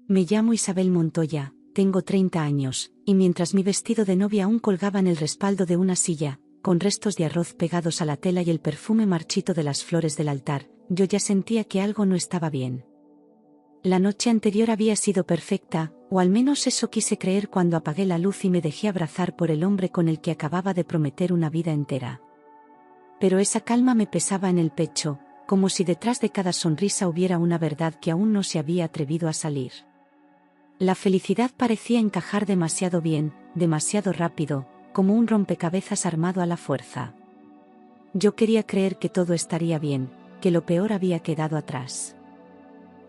Me llamo Isabel Montoya, tengo 30 años, y mientras mi vestido de novia aún colgaba en el respaldo de una silla, con restos de arroz pegados a la tela y el perfume marchito de las flores del altar, yo ya sentía que algo no estaba bien. La noche anterior había sido perfecta, o al menos eso quise creer cuando apagué la luz y me dejé abrazar por el hombre con el que acababa de prometer una vida entera. Pero esa calma me pesaba en el pecho, como si detrás de cada sonrisa hubiera una verdad que aún no se había atrevido a salir. La felicidad parecía encajar demasiado bien, demasiado rápido, como un rompecabezas armado a la fuerza. Yo quería creer que todo estaría bien, que lo peor había quedado atrás.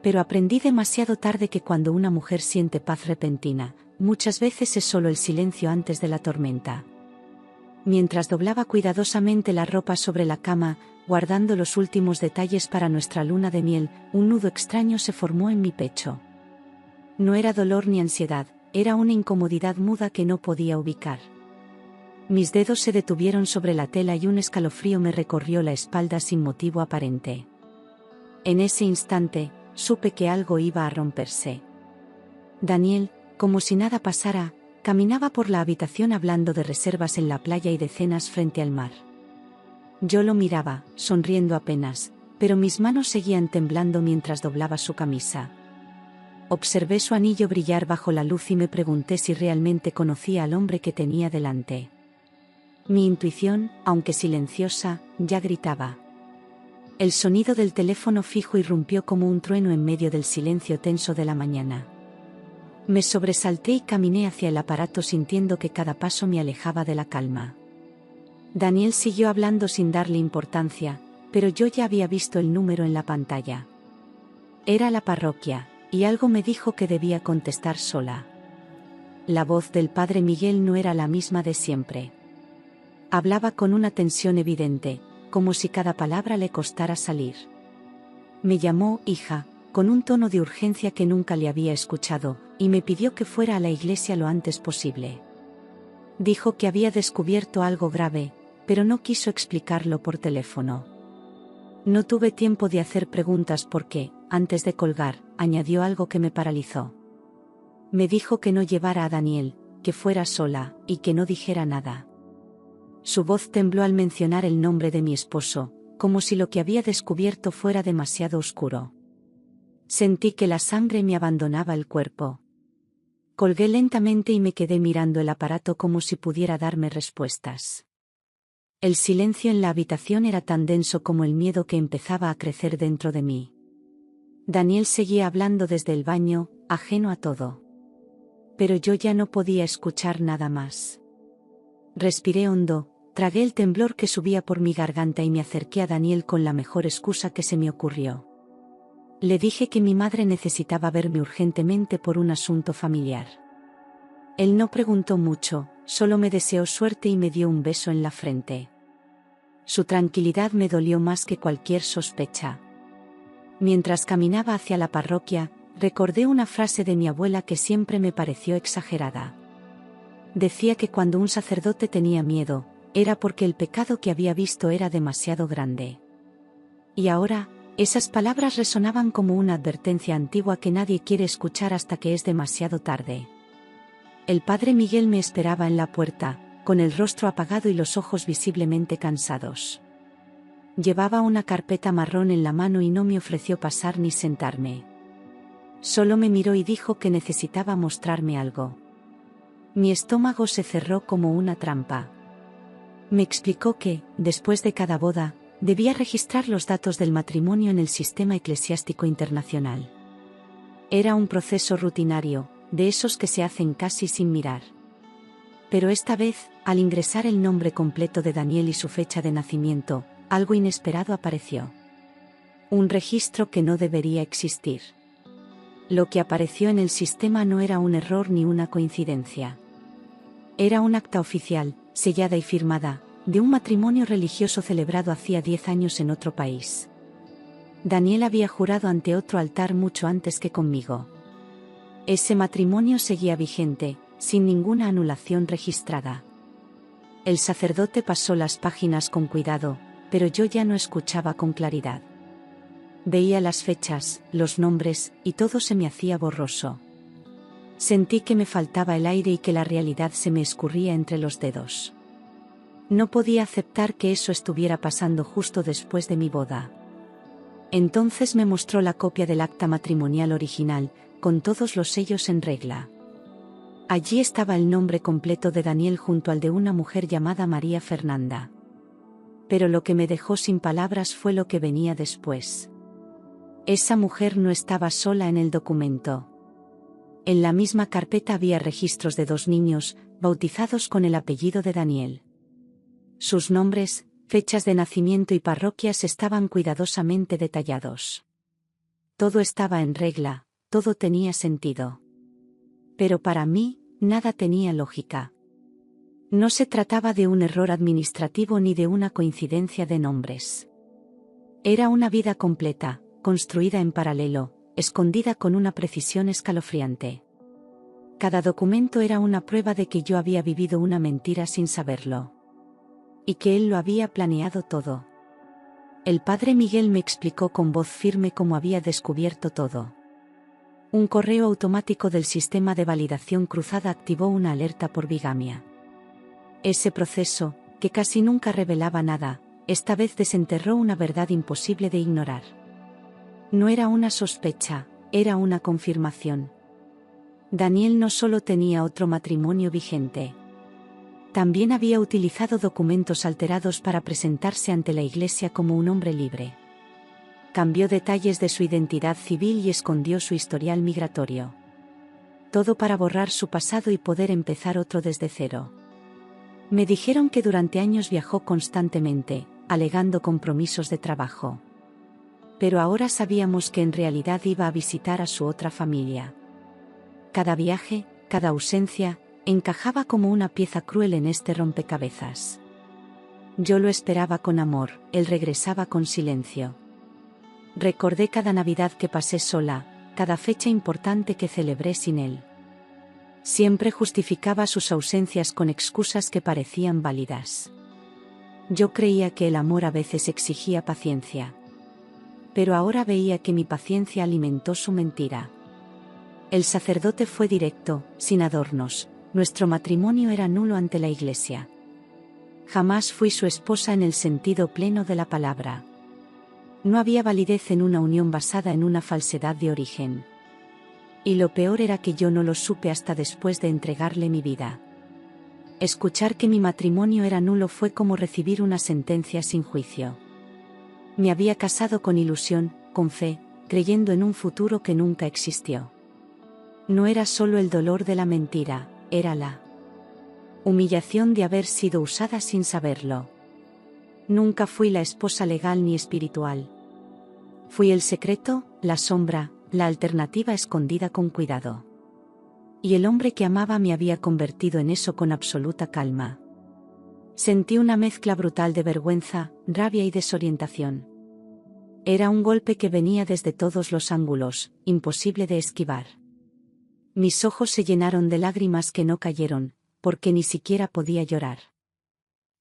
Pero aprendí demasiado tarde que cuando una mujer siente paz repentina, muchas veces es solo el silencio antes de la tormenta. Mientras doblaba cuidadosamente la ropa sobre la cama, guardando los últimos detalles para nuestra luna de miel, un nudo extraño se formó en mi pecho. No era dolor ni ansiedad, era una incomodidad muda que no podía ubicar. Mis dedos se detuvieron sobre la tela y un escalofrío me recorrió la espalda sin motivo aparente. En ese instante, supe que algo iba a romperse. Daniel, como si nada pasara, caminaba por la habitación hablando de reservas en la playa y de cenas frente al mar. Yo lo miraba, sonriendo apenas, pero mis manos seguían temblando mientras doblaba su camisa. Observé su anillo brillar bajo la luz y me pregunté si realmente conocía al hombre que tenía delante. Mi intuición, aunque silenciosa, ya gritaba. El sonido del teléfono fijo irrumpió como un trueno en medio del silencio tenso de la mañana. Me sobresalté y caminé hacia el aparato sintiendo que cada paso me alejaba de la calma. Daniel siguió hablando sin darle importancia, pero yo ya había visto el número en la pantalla. Era la parroquia, y algo me dijo que debía contestar sola. La voz del padre Miguel no era la misma de siempre. Hablaba con una tensión evidente, como si cada palabra le costara salir. Me llamó hija, con un tono de urgencia que nunca le había escuchado, y me pidió que fuera a la iglesia lo antes posible. Dijo que había descubierto algo grave, pero no quiso explicarlo por teléfono. No tuve tiempo de hacer preguntas porque, antes de colgar, añadió algo que me paralizó. Me dijo que no llevara a Daniel, que fuera sola, y que no dijera nada. Su voz tembló al mencionar el nombre de mi esposo, como si lo que había descubierto fuera demasiado oscuro. Sentí que la sangre me abandonaba el cuerpo. Colgué lentamente y me quedé mirando el aparato como si pudiera darme respuestas. El silencio en la habitación era tan denso como el miedo que empezaba a crecer dentro de mí. Daniel seguía hablando desde el baño, ajeno a todo. Pero yo ya no podía escuchar nada más. Respiré hondo, tragué el temblor que subía por mi garganta y me acerqué a Daniel con la mejor excusa que se me ocurrió. Le dije que mi madre necesitaba verme urgentemente por un asunto familiar. Él no preguntó mucho, solo me deseó suerte y me dio un beso en la frente. Su tranquilidad me dolió más que cualquier sospecha. Mientras caminaba hacia la parroquia, recordé una frase de mi abuela que siempre me pareció exagerada. Decía que cuando un sacerdote tenía miedo, era porque el pecado que había visto era demasiado grande. Y ahora, esas palabras resonaban como una advertencia antigua que nadie quiere escuchar hasta que es demasiado tarde. El padre Miguel me esperaba en la puerta, con el rostro apagado y los ojos visiblemente cansados. Llevaba una carpeta marrón en la mano y no me ofreció pasar ni sentarme. Solo me miró y dijo que necesitaba mostrarme algo. Mi estómago se cerró como una trampa. Me explicó que, después de cada boda, debía registrar los datos del matrimonio en el sistema eclesiástico internacional. Era un proceso rutinario, de esos que se hacen casi sin mirar. Pero esta vez, al ingresar el nombre completo de Daniel y su fecha de nacimiento, algo inesperado apareció. Un registro que no debería existir. Lo que apareció en el sistema no era un error ni una coincidencia. Era un acta oficial, sellada y firmada, de un matrimonio religioso celebrado hacía 10 años en otro país. Daniel había jurado ante otro altar mucho antes que conmigo. Ese matrimonio seguía vigente, sin ninguna anulación registrada. El sacerdote pasó las páginas con cuidado, pero yo ya no escuchaba con claridad. Veía las fechas, los nombres, y todo se me hacía borroso. Sentí que me faltaba el aire y que la realidad se me escurría entre los dedos. No podía aceptar que eso estuviera pasando justo después de mi boda. Entonces me mostró la copia del acta matrimonial original, con todos los sellos en regla. Allí estaba el nombre completo de Daniel junto al de una mujer llamada María Fernanda. Pero lo que me dejó sin palabras fue lo que venía después. Esa mujer no estaba sola en el documento. En la misma carpeta había registros de 2 niños, bautizados con el apellido de Daniel. Sus nombres, fechas de nacimiento y parroquias estaban cuidadosamente detallados. Todo estaba en regla, todo tenía sentido. Pero para mí, nada tenía lógica. No se trataba de un error administrativo ni de una coincidencia de nombres. Era una vida completa, construida en paralelo, escondida con una precisión escalofriante. Cada documento era una prueba de que yo había vivido una mentira sin saberlo. Y que él lo había planeado todo. El padre Miguel me explicó con voz firme cómo había descubierto todo. Un correo automático del sistema de validación cruzada activó una alerta por bigamia. Ese proceso, que casi nunca revelaba nada, esta vez desenterró una verdad imposible de ignorar. No era una sospecha, era una confirmación. Daniel no solo tenía otro matrimonio vigente. También había utilizado documentos alterados para presentarse ante la Iglesia como un hombre libre. Cambió detalles de su identidad civil y escondió su historial migratorio. Todo para borrar su pasado y poder empezar otro desde cero. Me dijeron que durante años viajó constantemente, alegando compromisos de trabajo. Pero ahora sabíamos que en realidad iba a visitar a su otra familia. Cada viaje, cada ausencia, encajaba como una pieza cruel en este rompecabezas. Yo lo esperaba con amor, él regresaba con silencio. Recordé cada Navidad que pasé sola, cada fecha importante que celebré sin él. Siempre justificaba sus ausencias con excusas que parecían válidas. Yo creía que el amor a veces exigía paciencia. Pero ahora veía que mi paciencia alimentó su mentira. El sacerdote fue directo, sin adornos. Nuestro matrimonio era nulo ante la Iglesia. Jamás fui su esposa en el sentido pleno de la palabra. No había validez en una unión basada en una falsedad de origen. Y lo peor era que yo no lo supe hasta después de entregarle mi vida. Escuchar que mi matrimonio era nulo fue como recibir una sentencia sin juicio. Me había casado con ilusión, con fe, creyendo en un futuro que nunca existió. No era solo el dolor de la mentira, era la humillación de haber sido usada sin saberlo. Nunca fui la esposa legal ni espiritual. Fui el secreto, la sombra, la alternativa escondida con cuidado. Y el hombre que amaba me había convertido en eso con absoluta calma. Sentí una mezcla brutal de vergüenza, rabia y desorientación. Era un golpe que venía desde todos los ángulos, imposible de esquivar. Mis ojos se llenaron de lágrimas que no cayeron, porque ni siquiera podía llorar.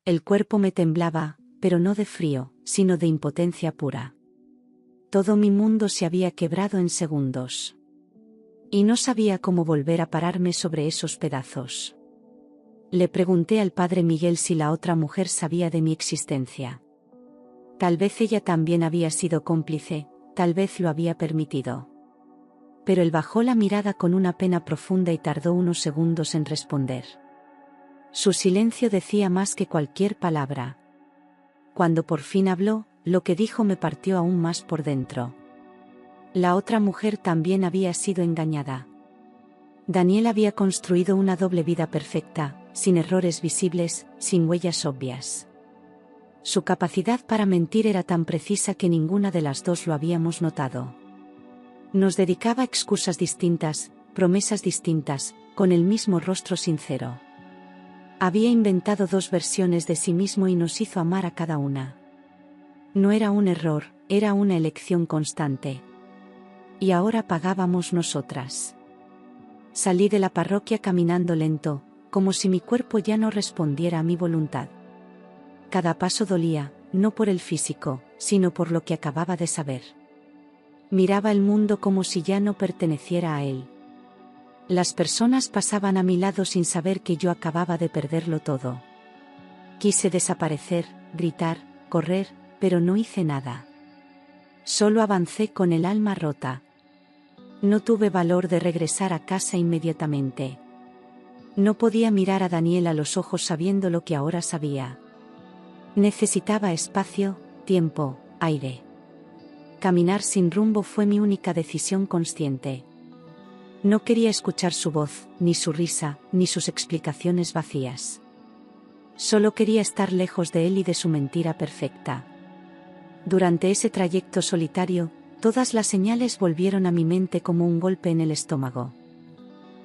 El cuerpo me temblaba, pero no de frío, sino de impotencia pura. Todo mi mundo se había quebrado en segundos. Y no sabía cómo volver a pararme sobre esos pedazos. Le pregunté al padre Miguel si la otra mujer sabía de mi existencia. Tal vez ella también había sido cómplice, tal vez lo había permitido. Pero él bajó la mirada con una pena profunda y tardó unos segundos en responder. Su silencio decía más que cualquier palabra. Cuando por fin habló, lo que dijo me partió aún más por dentro. La otra mujer también había sido engañada. Daniel había construido una doble vida perfecta, sin errores visibles, sin huellas obvias. Su capacidad para mentir era tan precisa que ninguna de las dos lo habíamos notado. Nos dedicaba excusas distintas, promesas distintas, con el mismo rostro sincero. Había inventado 2 versiones de sí mismo y nos hizo amar a cada una. No era un error, era una elección constante. Y ahora pagábamos nosotras. Salí de la parroquia caminando lento, como si mi cuerpo ya no respondiera a mi voluntad. Cada paso dolía, no por el físico, sino por lo que acababa de saber. Miraba el mundo como si ya no perteneciera a él. Las personas pasaban a mi lado sin saber que yo acababa de perderlo todo. Quise desaparecer, gritar, correr, pero no hice nada. Solo avancé con el alma rota. No tuve valor de regresar a casa inmediatamente. No podía mirar a Daniel a los ojos sabiendo lo que ahora sabía. Necesitaba espacio, tiempo, aire. Caminar sin rumbo fue mi única decisión consciente. No quería escuchar su voz, ni su risa, ni sus explicaciones vacías. Solo quería estar lejos de él y de su mentira perfecta. Durante ese trayecto solitario, todas las señales volvieron a mi mente como un golpe en el estómago.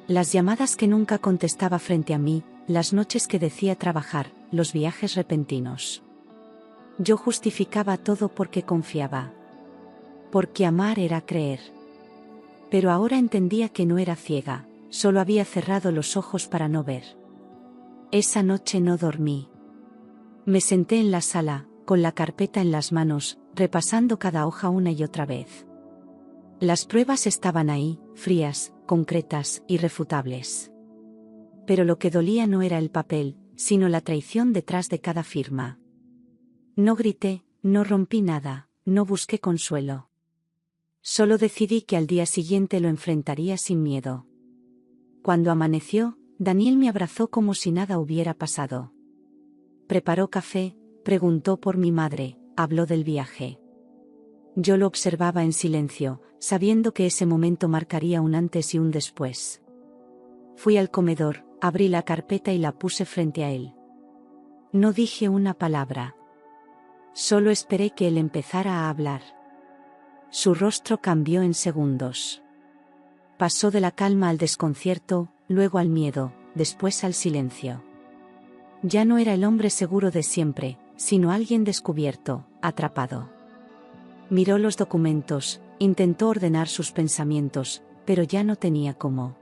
Las llamadas que nunca contestaba frente a mí, las noches que decía trabajar, los viajes repentinos. Yo justificaba todo porque confiaba. Porque amar era creer. Pero ahora entendía que no era ciega, solo había cerrado los ojos para no ver. Esa noche no dormí. Me senté en la sala, con la carpeta en las manos, repasando cada hoja una y otra vez. Las pruebas estaban ahí, frías, concretas, irrefutables. Pero lo que dolía no era el papel, sino la traición detrás de cada firma. No grité, no rompí nada, no busqué consuelo. Solo decidí que al día siguiente lo enfrentaría sin miedo. Cuando amaneció, Daniel me abrazó como si nada hubiera pasado. Preparó café, preguntó por mi madre, habló del viaje. Yo lo observaba en silencio, sabiendo que ese momento marcaría un antes y un después. Fui al comedor, abrí la carpeta y la puse frente a él. No dije una palabra. Solo esperé que él empezara a hablar. Su rostro cambió en segundos. Pasó de la calma al desconcierto, luego al miedo, después al silencio. Ya no era el hombre seguro de siempre, sino alguien descubierto, atrapado. Miró los documentos, intentó ordenar sus pensamientos, pero ya no tenía cómo.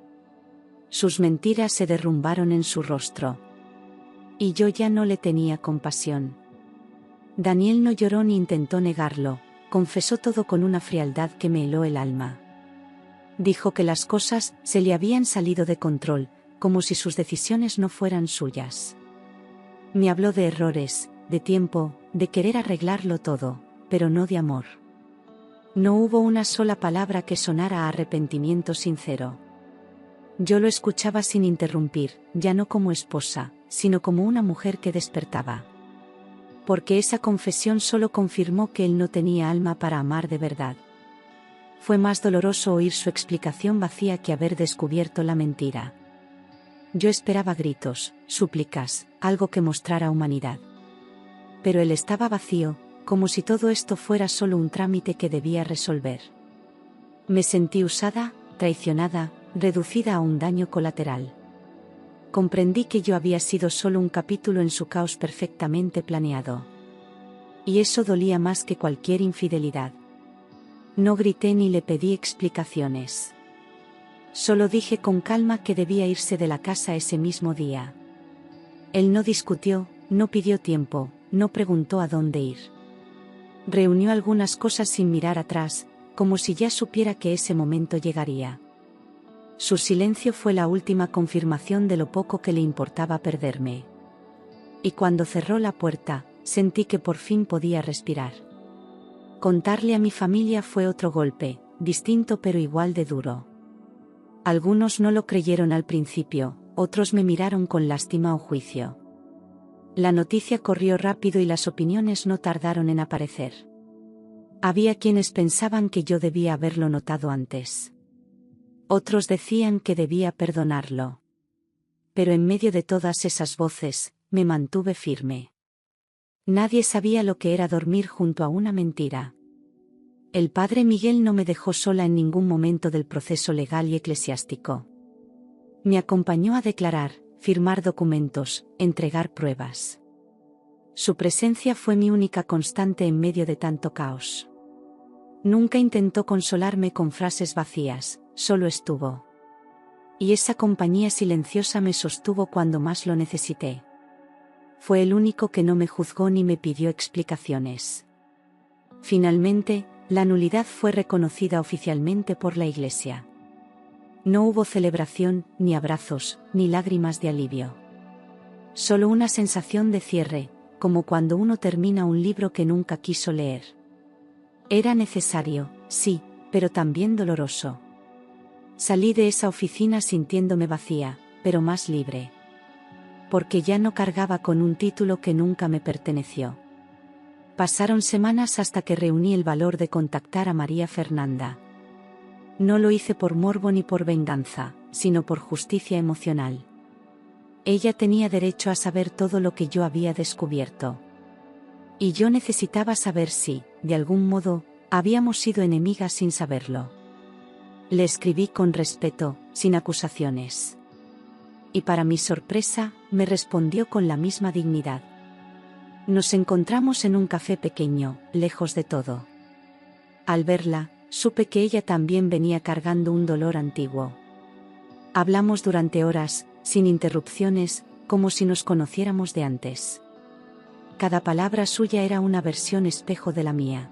Sus mentiras se derrumbaron en su rostro. Y yo ya no le tenía compasión. Daniel no lloró ni intentó negarlo, confesó todo con una frialdad que me heló el alma. Dijo que las cosas se le habían salido de control, como si sus decisiones no fueran suyas. Me habló de errores, de tiempo, de querer arreglarlo todo, pero no de amor. No hubo una sola palabra que sonara a arrepentimiento sincero. Yo lo escuchaba sin interrumpir, ya no como esposa, sino como una mujer que despertaba. Porque esa confesión solo confirmó que él no tenía alma para amar de verdad. Fue más doloroso oír su explicación vacía que haber descubierto la mentira. Yo esperaba gritos, súplicas, algo que mostrara humanidad. Pero él estaba vacío, como si todo esto fuera solo un trámite que debía resolver. Me sentí usada, traicionada, reducida a un daño colateral. Comprendí que yo había sido solo un capítulo en su caos perfectamente planeado. Y eso dolía más que cualquier infidelidad. No grité ni le pedí explicaciones. Solo dije con calma que debía irse de la casa ese mismo día. Él no discutió, no pidió tiempo, no preguntó a dónde ir. Reunió algunas cosas sin mirar atrás, como si ya supiera que ese momento llegaría. Su silencio fue la última confirmación de lo poco que le importaba perderme. Y cuando cerró la puerta, sentí que por fin podía respirar. Contarle a mi familia fue otro golpe, distinto pero igual de duro. Algunos no lo creyeron al principio, otros me miraron con lástima o juicio. La noticia corrió rápido y las opiniones no tardaron en aparecer. Había quienes pensaban que yo debía haberlo notado antes. Otros decían que debía perdonarlo. Pero en medio de todas esas voces, me mantuve firme. Nadie sabía lo que era dormir junto a una mentira. El padre Miguel no me dejó sola en ningún momento del proceso legal y eclesiástico. Me acompañó a declarar, firmar documentos, entregar pruebas. Su presencia fue mi única constante en medio de tanto caos. Nunca intentó consolarme con frases vacías, solo estuvo. Y esa compañía silenciosa me sostuvo cuando más lo necesité. Fue el único que no me juzgó ni me pidió explicaciones. Finalmente, la nulidad fue reconocida oficialmente por la Iglesia. No hubo celebración, ni abrazos, ni lágrimas de alivio. Solo una sensación de cierre, como cuando uno termina un libro que nunca quiso leer. Era necesario, sí, pero también doloroso. Salí de esa oficina sintiéndome vacía, pero más libre. Porque ya no cargaba con un título que nunca me perteneció. Pasaron semanas hasta que reuní el valor de contactar a María Fernanda. No lo hice por morbo ni por venganza, sino por justicia emocional. Ella tenía derecho a saber todo lo que yo había descubierto. Y yo necesitaba saber si, de algún modo, habíamos sido enemigas sin saberlo. Le escribí con respeto, sin acusaciones. Y para mi sorpresa, me respondió con la misma dignidad. Nos encontramos en un café pequeño, lejos de todo. Al verla, supe que ella también venía cargando un dolor antiguo. Hablamos durante horas, sin interrupciones, como si nos conociéramos de antes. Cada palabra suya era una versión espejo de la mía.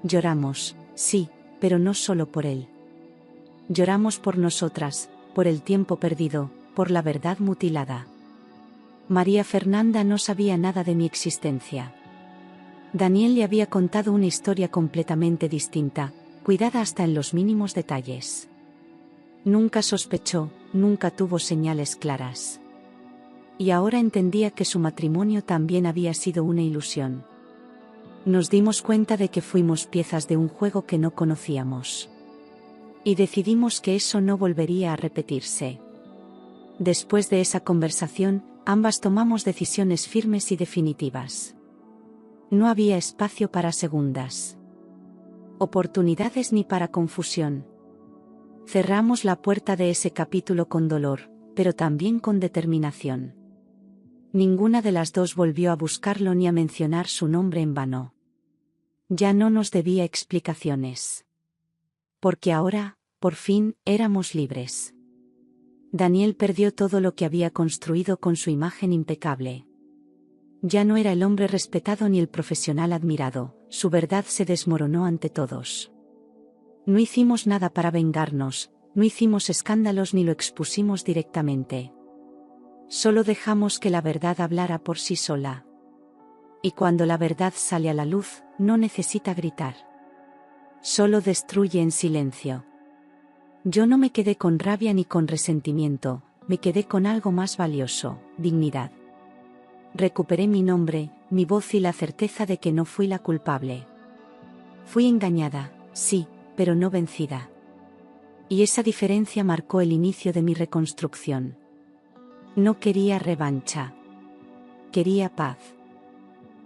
Lloramos, sí, pero no solo por él. Lloramos por nosotras, por el tiempo perdido, por la verdad mutilada. María Fernanda no sabía nada de mi existencia. Daniel le había contado una historia completamente distinta, cuidada hasta en los mínimos detalles. Nunca sospechó, nunca tuvo señales claras. Y ahora entendía que su matrimonio también había sido una ilusión. Nos dimos cuenta de que fuimos piezas de un juego que no conocíamos. Y decidimos que eso no volvería a repetirse. Después de esa conversación, ambas tomamos decisiones firmes y definitivas. No había espacio para segundas oportunidades ni para confusión. Cerramos la puerta de ese capítulo con dolor, pero también con determinación. Ninguna de las dos volvió a buscarlo ni a mencionar su nombre en vano. Ya no nos debía explicaciones. Porque ahora, por fin, éramos libres. Daniel perdió todo lo que había construido con su imagen impecable. Ya no era el hombre respetado ni el profesional admirado, su verdad se desmoronó ante todos. No hicimos nada para vengarnos, no hicimos escándalos ni lo expusimos directamente. Solo dejamos que la verdad hablara por sí sola. Y cuando la verdad sale a la luz, no necesita gritar. Solo destruye en silencio. Yo no me quedé con rabia ni con resentimiento, me quedé con algo más valioso, dignidad. Recuperé mi nombre, mi voz y la certeza de que no fui la culpable. Fui engañada, sí, pero no vencida. Y esa diferencia marcó el inicio de mi reconstrucción. No quería revancha. Quería paz.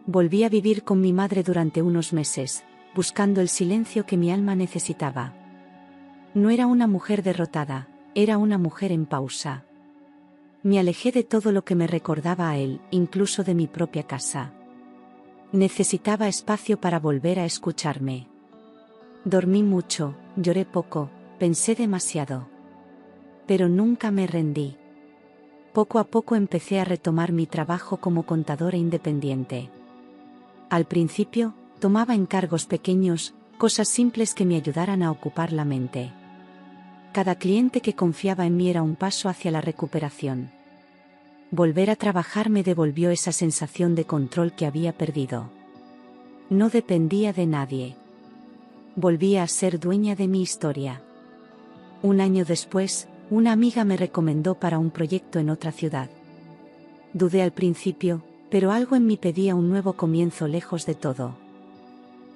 Volví a vivir con mi madre durante unos meses, buscando el silencio que mi alma necesitaba. No era una mujer derrotada, era una mujer en pausa. Me alejé de todo lo que me recordaba a él, incluso de mi propia casa. Necesitaba espacio para volver a escucharme. Dormí mucho, lloré poco, pensé demasiado. Pero nunca me rendí. Poco a poco empecé a retomar mi trabajo como contadora independiente. Al principio, tomaba encargos pequeños, cosas simples que me ayudaran a ocupar la mente. Cada cliente que confiaba en mí era un paso hacia la recuperación. Volver a trabajar me devolvió esa sensación de control que había perdido. No dependía de nadie. Volvía a ser dueña de mi historia. Un año después, una amiga me recomendó para un proyecto en otra ciudad. Dudé al principio, pero algo en mí pedía un nuevo comienzo lejos de todo.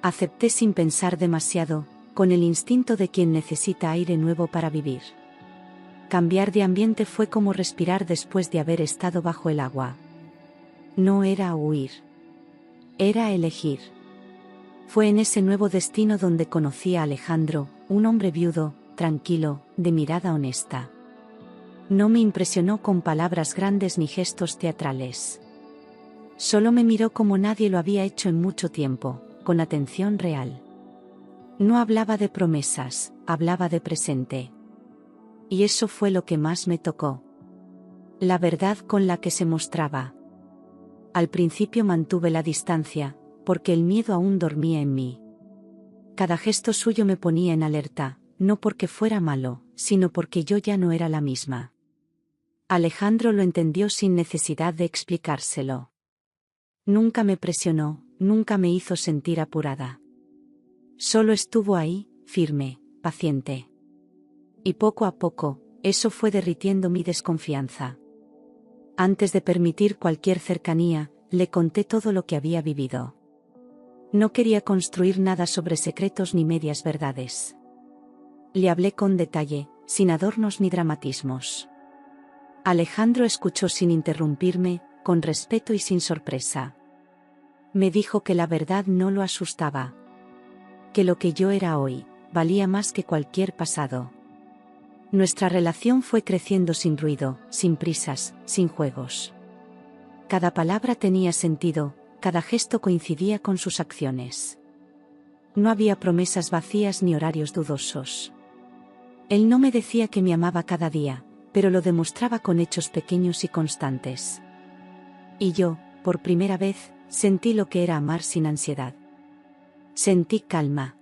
Acepté sin pensar demasiado, con el instinto de quien necesita aire nuevo para vivir. Cambiar de ambiente fue como respirar después de haber estado bajo el agua. No era huir. Era elegir. Fue en ese nuevo destino donde conocí a Alejandro, un hombre viudo, tranquilo, de mirada honesta. No me impresionó con palabras grandes ni gestos teatrales. Solo me miró como nadie lo había hecho en mucho tiempo, con atención real. No hablaba de promesas, hablaba de presente. Y eso fue lo que más me tocó. La verdad con la que se mostraba. Al principio mantuve la distancia, porque el miedo aún dormía en mí. Cada gesto suyo me ponía en alerta, no porque fuera malo, sino porque yo ya no era la misma. Alejandro lo entendió sin necesidad de explicárselo. Nunca me presionó, nunca me hizo sentir apurada. Solo estuvo ahí, firme, paciente. Y poco a poco, eso fue derritiendo mi desconfianza. Antes de permitir cualquier cercanía, le conté todo lo que había vivido. No quería construir nada sobre secretos ni medias verdades. Le hablé con detalle, sin adornos ni dramatismos. Alejandro escuchó sin interrumpirme, con respeto y sin sorpresa. Me dijo que la verdad no lo asustaba. Que lo que yo era hoy, valía más que cualquier pasado. Nuestra relación fue creciendo sin ruido, sin prisas, sin juegos. Cada palabra tenía sentido, cada gesto coincidía con sus acciones. No había promesas vacías ni horarios dudosos. Él no me decía que me amaba cada día, pero lo demostraba con hechos pequeños y constantes. Y yo, por primera vez, sentí lo que era amar sin ansiedad. Sentí calma.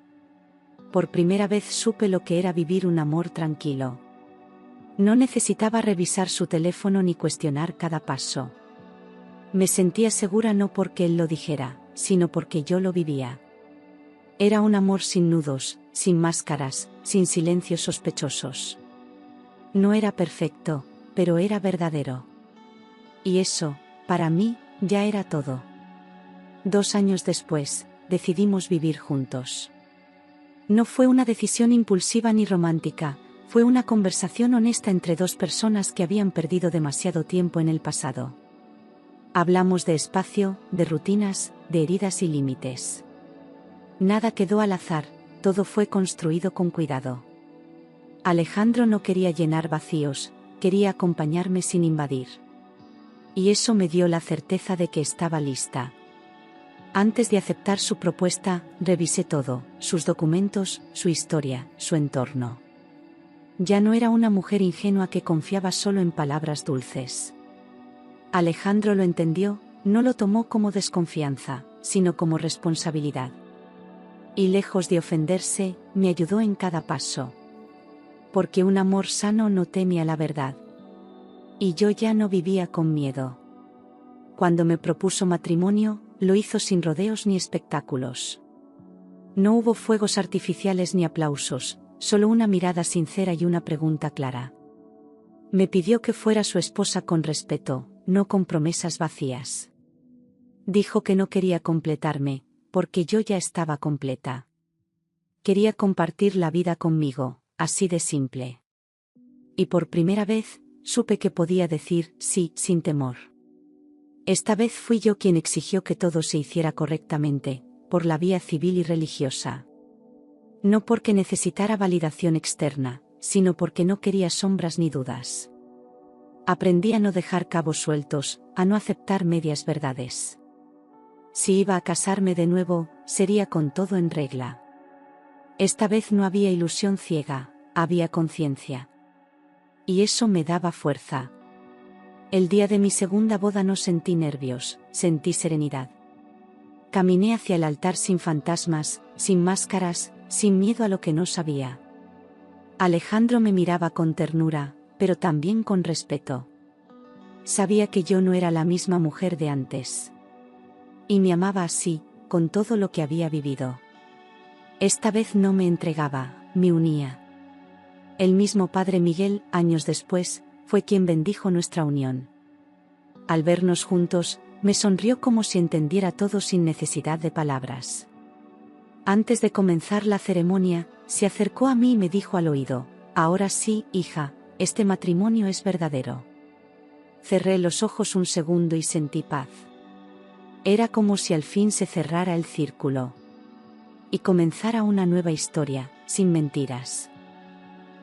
Por primera vez supe lo que era vivir un amor tranquilo. No necesitaba revisar su teléfono ni cuestionar cada paso. Me sentía segura no porque él lo dijera, sino porque yo lo vivía. Era un amor sin nudos, sin máscaras, sin silencios sospechosos. No era perfecto, pero era verdadero. Y eso, para mí, ya era todo. 2 años después, decidimos vivir juntos. No fue una decisión impulsiva ni romántica, fue una conversación honesta entre 2 personas que habían perdido demasiado tiempo en el pasado. Hablamos de espacio, de rutinas, de heridas y límites. Nada quedó al azar, todo fue construido con cuidado. Alejandro no quería llenar vacíos, quería acompañarme sin invadir. Y eso me dio la certeza de que estaba lista. Antes de aceptar su propuesta, revisé todo, sus documentos, su historia, su entorno. Ya no era una mujer ingenua que confiaba solo en palabras dulces. Alejandro lo entendió, no lo tomó como desconfianza, sino como responsabilidad. Y lejos de ofenderse, me ayudó en cada paso. Porque un amor sano no teme a la verdad. Y yo ya no vivía con miedo. Cuando me propuso matrimonio, lo hizo sin rodeos ni espectáculos. No hubo fuegos artificiales ni aplausos, solo una mirada sincera y una pregunta clara. Me pidió que fuera su esposa con respeto, no con promesas vacías. Dijo que no quería completarme, porque yo ya estaba completa. Quería compartir la vida conmigo, así de simple. Y por primera vez, supe que podía decir sí sin temor. Esta vez fui yo quien exigió que todo se hiciera correctamente, por la vía civil y religiosa. No porque necesitara validación externa, sino porque no quería sombras ni dudas. Aprendí a no dejar cabos sueltos, a no aceptar medias verdades. Si iba a casarme de nuevo, sería con todo en regla. Esta vez no había ilusión ciega, había conciencia. Y eso me daba fuerza. El día de mi segunda boda no sentí nervios, sentí serenidad. Caminé hacia el altar sin fantasmas, sin máscaras, sin miedo a lo que no sabía. Alejandro me miraba con ternura, pero también con respeto. Sabía que yo no era la misma mujer de antes. Y me amaba así, con todo lo que había vivido. Esta vez no me entregaba, me unía. El mismo Padre Miguel, años después, fue quien bendijo nuestra unión. Al vernos juntos, me sonrió como si entendiera todo sin necesidad de palabras. Antes de comenzar la ceremonia, se acercó a mí y me dijo al oído: «Ahora sí, hija, este matrimonio es verdadero». Cerré los ojos un segundo y sentí paz. Era como si al fin se cerrara el círculo. Y comenzara una nueva historia, sin mentiras.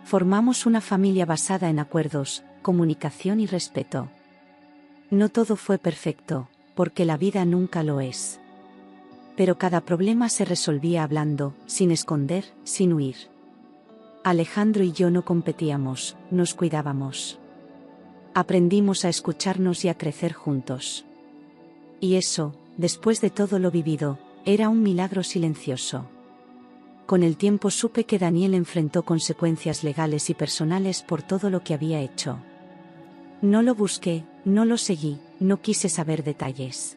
Formamos una familia basada en acuerdos, comunicación y respeto. No todo fue perfecto, porque la vida nunca lo es. Pero cada problema se resolvía hablando, sin esconder, sin huir. Alejandro y yo no competíamos, nos cuidábamos. Aprendimos a escucharnos y a crecer juntos. Y eso, después de todo lo vivido, era un milagro silencioso. Con el tiempo supe que Daniel enfrentó consecuencias legales y personales por todo lo que había hecho. No lo busqué, no lo seguí, no quise saber detalles.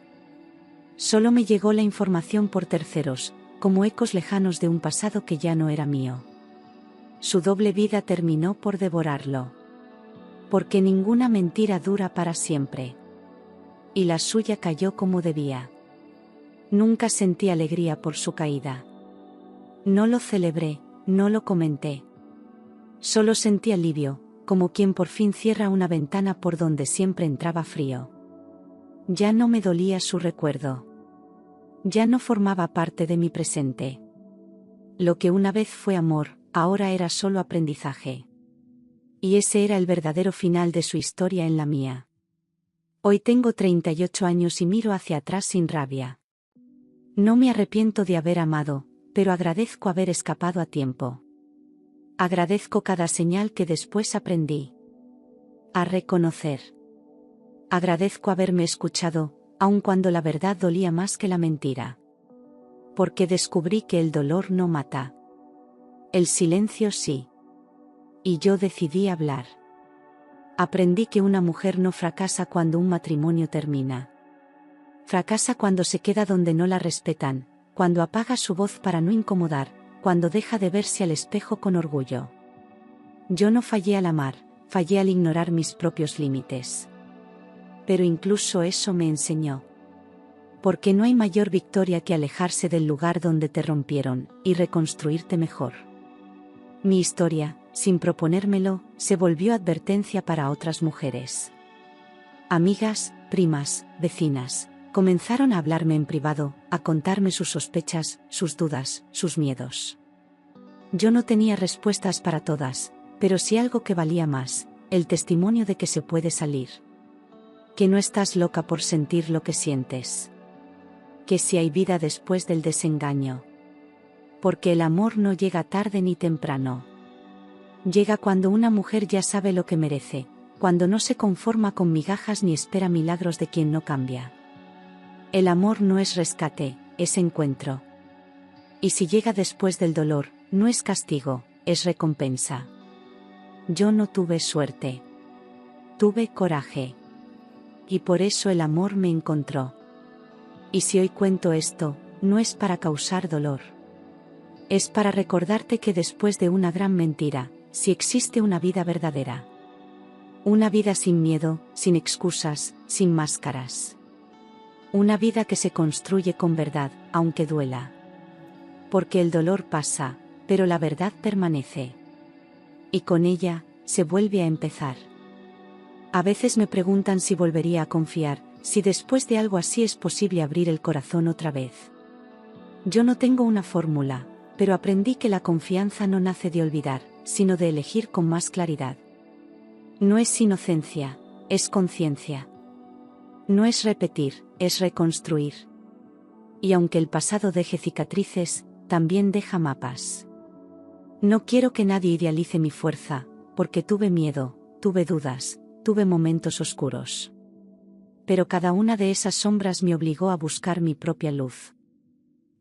Solo me llegó la información por terceros, como ecos lejanos de un pasado que ya no era mío. Su doble vida terminó por devorarlo. Porque ninguna mentira dura para siempre. Y la suya cayó como debía. Nunca sentí alegría por su caída. No lo celebré, no lo comenté. Solo sentí alivio, como quien por fin cierra una ventana por donde siempre entraba frío. Ya no me dolía su recuerdo. Ya no formaba parte de mi presente. Lo que una vez fue amor, ahora era solo aprendizaje. Y ese era el verdadero final de su historia en la mía. Hoy tengo 38 años y miro hacia atrás sin rabia. No me arrepiento de haber amado, pero agradezco haber escapado a tiempo. Agradezco cada señal que después aprendí a reconocer. Agradezco haberme escuchado, aun cuando la verdad dolía más que la mentira. Porque descubrí que el dolor no mata. El silencio sí. Y yo decidí hablar. Aprendí que una mujer no fracasa cuando un matrimonio termina. Fracasa cuando se queda donde no la respetan, cuando apaga su voz para no incomodar, cuando deja de verse al espejo con orgullo. Yo no fallé al amar, fallé al ignorar mis propios límites. Pero incluso eso me enseñó. Porque no hay mayor victoria que alejarse del lugar donde te rompieron, y reconstruirte mejor. Mi historia, sin proponérmelo, se volvió advertencia para otras mujeres. Amigas, primas, vecinas, comenzaron a hablarme en privado, a contarme sus sospechas, sus dudas, sus miedos. Yo no tenía respuestas para todas, pero sí algo que valía más, el testimonio de que se puede salir. Que no estás loca por sentir lo que sientes. Que si hay vida después del desengaño. Porque el amor no llega tarde ni temprano. Llega cuando una mujer ya sabe lo que merece, cuando no se conforma con migajas ni espera milagros de quien no cambia. El amor no es rescate, es encuentro. Y si llega después del dolor, no es castigo, es recompensa. Yo no tuve suerte. Tuve coraje. Y por eso el amor me encontró. Y si hoy cuento esto, no es para causar dolor. Es para recordarte que después de una gran mentira, sí existe una vida verdadera. Una vida sin miedo, sin excusas, sin máscaras. Una vida que se construye con verdad, aunque duela. Porque el dolor pasa, pero la verdad permanece. Y con ella, se vuelve a empezar. A veces me preguntan si volvería a confiar, si después de algo así es posible abrir el corazón otra vez. Yo no tengo una fórmula, pero aprendí que la confianza no nace de olvidar, sino de elegir con más claridad. No es inocencia, es conciencia. No es repetir, es reconstruir. Y aunque el pasado deje cicatrices, también deja mapas. No quiero que nadie idealice mi fuerza, porque tuve miedo, tuve dudas, tuve momentos oscuros. Pero cada una de esas sombras me obligó a buscar mi propia luz.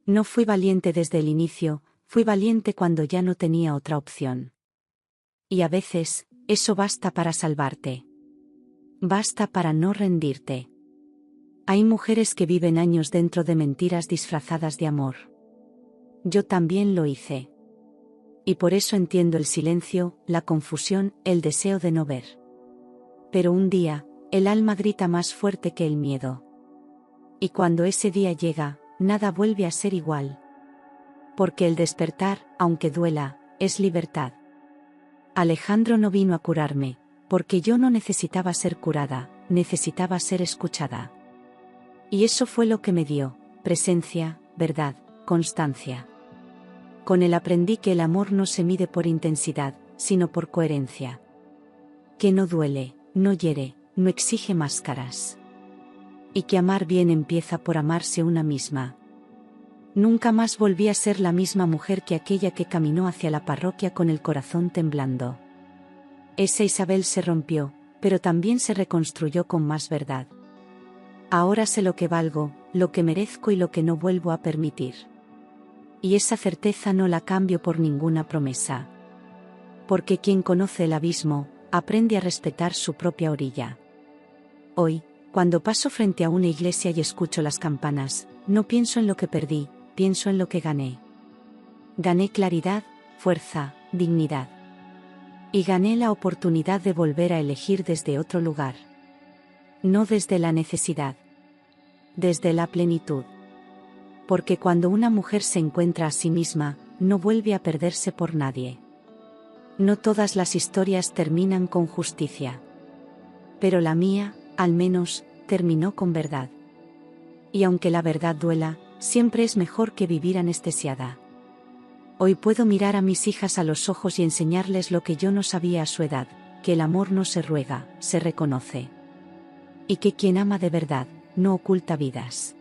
No fui valiente desde el inicio, fui valiente cuando ya no tenía otra opción. Y a veces, eso basta para salvarte. Basta para no rendirte. Hay mujeres que viven años dentro de mentiras disfrazadas de amor. Yo también lo hice. Y por eso entiendo el silencio, la confusión, el deseo de no ver. Pero un día, el alma grita más fuerte que el miedo. Y cuando ese día llega, nada vuelve a ser igual. Porque el despertar, aunque duela, es libertad. Alejandro no vino a curarme, porque yo no necesitaba ser curada, necesitaba ser escuchada. Y eso fue lo que me dio, presencia, verdad, constancia. Con él aprendí que el amor no se mide por intensidad, sino por coherencia. Que no duele, no hiere, no exige máscaras. Y que amar bien empieza por amarse una misma. Nunca más volví a ser la misma mujer que aquella que caminó hacia la parroquia con el corazón temblando. Esa Isabel se rompió, pero también se reconstruyó con más verdad. Ahora sé lo que valgo, lo que merezco y lo que no vuelvo a permitir. Y esa certeza no la cambio por ninguna promesa. Porque quien conoce el abismo, aprende a respetar su propia orilla. Hoy, cuando paso frente a una iglesia y escucho las campanas, no pienso en lo que perdí, pienso en lo que gané. Gané claridad, fuerza, dignidad. Y gané la oportunidad de volver a elegir desde otro lugar. No desde la necesidad. Desde la plenitud. Porque cuando una mujer se encuentra a sí misma, no vuelve a perderse por nadie. No todas las historias terminan con justicia. Pero la mía, al menos, terminó con verdad. Y aunque la verdad duela, siempre es mejor que vivir anestesiada. Hoy puedo mirar a mis hijas a los ojos y enseñarles lo que yo no sabía a su edad, que el amor no se ruega, se reconoce. Y que quien ama de verdad, no oculta vidas.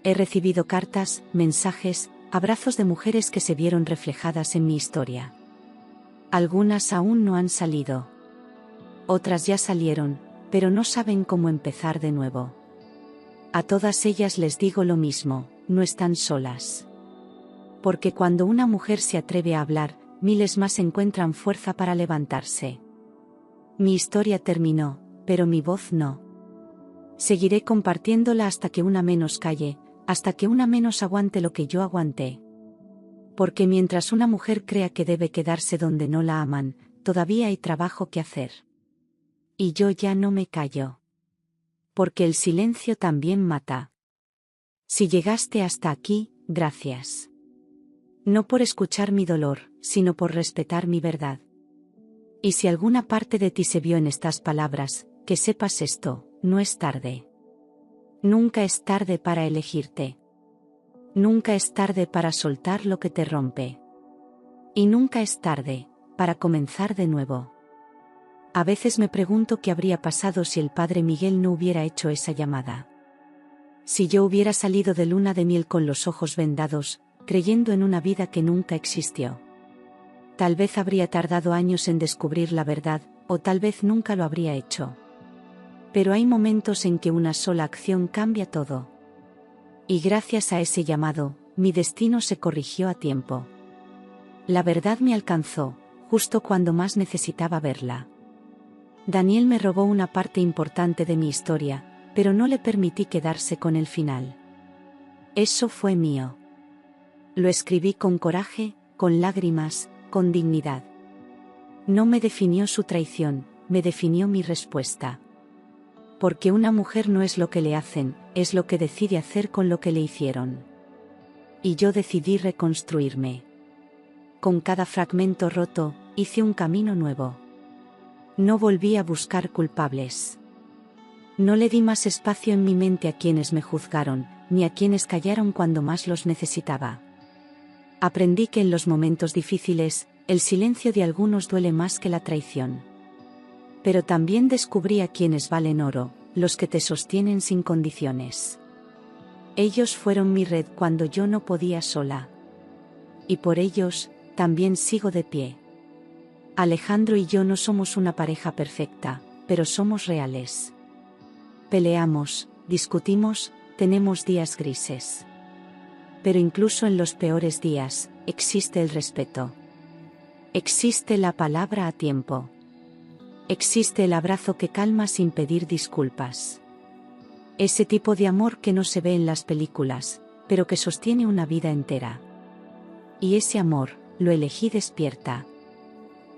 He recibido cartas, mensajes, abrazos de mujeres que se vieron reflejadas en mi historia. Algunas aún no han salido. Otras ya salieron, pero no saben cómo empezar de nuevo. A todas ellas les digo lo mismo, no están solas. Porque cuando una mujer se atreve a hablar, miles más encuentran fuerza para levantarse. Mi historia terminó, pero mi voz no. Seguiré compartiéndola hasta que una menos calle, hasta que una menos aguante lo que yo aguanté. Porque mientras una mujer crea que debe quedarse donde no la aman, todavía hay trabajo que hacer. Y yo ya no me callo. Porque el silencio también mata. Si llegaste hasta aquí, gracias. No por escuchar mi dolor, sino por respetar mi verdad. Y si alguna parte de ti se vio en estas palabras, que sepas esto, no es tarde. Nunca es tarde para elegirte. Nunca es tarde para soltar lo que te rompe. Y nunca es tarde para comenzar de nuevo. A veces me pregunto qué habría pasado si el padre Miguel no hubiera hecho esa llamada. Si yo hubiera salido de luna de miel con los ojos vendados, creyendo en una vida que nunca existió. Tal vez habría tardado años en descubrir la verdad, o tal vez nunca lo habría hecho. Pero hay momentos en que una sola acción cambia todo. Y gracias a ese llamado, mi destino se corrigió a tiempo. La verdad me alcanzó, justo cuando más necesitaba verla. Daniel me robó una parte importante de mi historia, pero no le permití quedarse con el final. Eso fue mío. Lo escribí con coraje, con lágrimas, con dignidad. No me definió su traición, me definió mi respuesta. Porque una mujer no es lo que le hacen, es lo que decide hacer con lo que le hicieron. Y yo decidí reconstruirme. Con cada fragmento roto, hice un camino nuevo. No volví a buscar culpables. No le di más espacio en mi mente a quienes me juzgaron, ni a quienes callaron cuando más los necesitaba. Aprendí que en los momentos difíciles, el silencio de algunos duele más que la traición. Pero también descubrí a quienes valen oro, los que te sostienen sin condiciones. Ellos fueron mi red cuando yo no podía sola. Y por ellos, también sigo de pie. Alejandro y yo no somos una pareja perfecta, pero somos reales. Peleamos, discutimos, tenemos días grises. Pero incluso en los peores días, existe el respeto. Existe la palabra a tiempo. Existe el abrazo que calma sin pedir disculpas. Ese tipo de amor que no se ve en las películas, pero que sostiene una vida entera. Y ese amor, lo elegí despierta.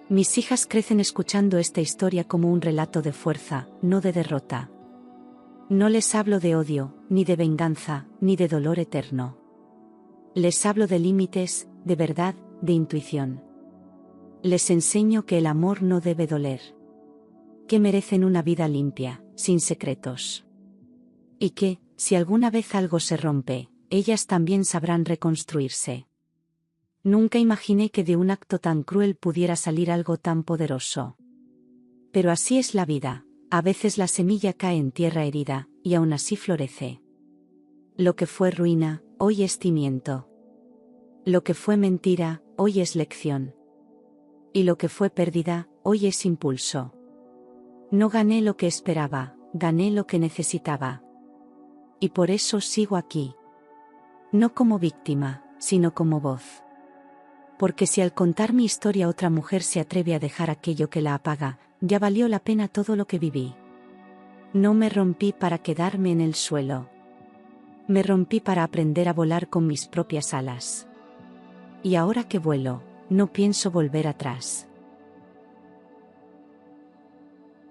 Mis hijas crecen escuchando esta historia como un relato de fuerza, no de derrota. No les hablo de odio, ni de venganza, ni de dolor eterno. Les hablo de límites, de verdad, de intuición. Les enseño que el amor no debe doler. Que merecen una vida limpia, sin secretos. Y que, si alguna vez algo se rompe, ellas también sabrán reconstruirse. Nunca imaginé que de un acto tan cruel pudiera salir algo tan poderoso. Pero así es la vida, a veces la semilla cae en tierra herida, y aún así florece. Lo que fue ruina, hoy es cimiento. Lo que fue mentira, hoy es lección. Y lo que fue pérdida, hoy es impulso. No gané lo que esperaba, gané lo que necesitaba. Y por eso sigo aquí. No como víctima, sino como voz. Porque si al contar mi historia otra mujer se atreve a dejar aquello que la apaga, ya valió la pena todo lo que viví. No me rompí para quedarme en el suelo. Me rompí para aprender a volar con mis propias alas. Y ahora que vuelo, no pienso volver atrás.